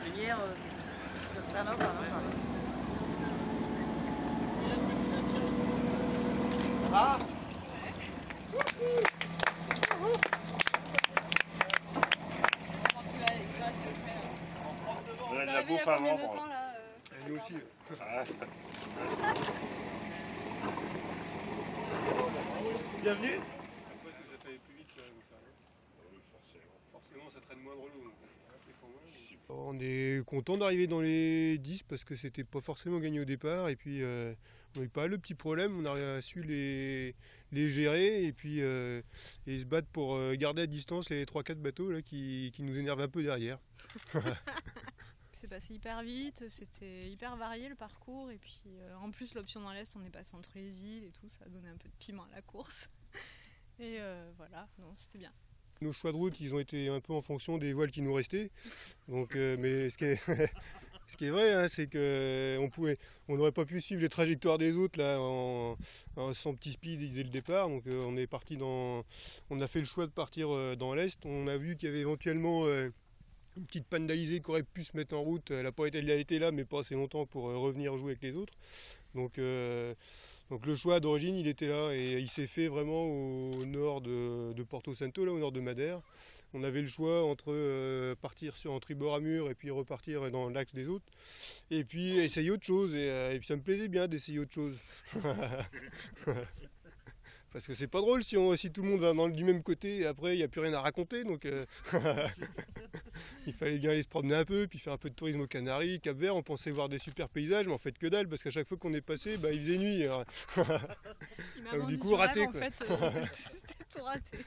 lumière, ça va pas. Ça va? On a de la bouffe à vendre. Et nous aussi. Ah. Bienvenue. Pourquoi est-ce que ça fait plus vite là, forcément ça traîne moins de rouleau. On est content d'arriver dans les 10 parce que c'était pas forcément gagné au départ et puis on n'avait pas le petit problème, on a su les gérer et puis et se battre pour garder à distance les 3-4 bateaux là, qui nous énervent un peu derrière. C'est passé hyper vite, c'était hyper varié le parcours et puis en plus l'option dans l'Est on est passé entre les îles et tout, ça a donné un peu de piment à la course et voilà, non, c'était bien. Nos choix de route ils ont été un peu en fonction des voiles qui nous restaient, donc, mais ce qui est vrai hein, c'est qu'on n'aurait pas pu suivre les trajectoires des autres là, sans petit speed dès le départ, donc on a fait le choix de partir dans l'Est, on a vu qu'il y avait éventuellement une petite panne d'alizé qui aurait pu se mettre en route, elle a été là mais pas assez longtemps pour revenir jouer avec les autres. Donc le choix d'origine il était là et il s'est fait vraiment au nord de Porto Santo, là, au nord de Madère. On avait le choix entre partir en tribord à mur et puis repartir dans l'axe des autres. Et puis essayer autre chose et puis ça me plaisait bien d'essayer autre chose. Parce que c'est pas drôle si tout le monde va du même côté et après il n'y a plus rien à raconter. Donc il fallait bien aller se promener un peu, puis faire un peu de tourisme aux Canaries, Cap-Vert, on pensait voir des super paysages, mais en fait que dalle, parce qu'à chaque fois qu'on est passé, il faisait nuit. Alors... Il m'a vendu du coup raté rêve, quoi. En fait, c'était tout raté.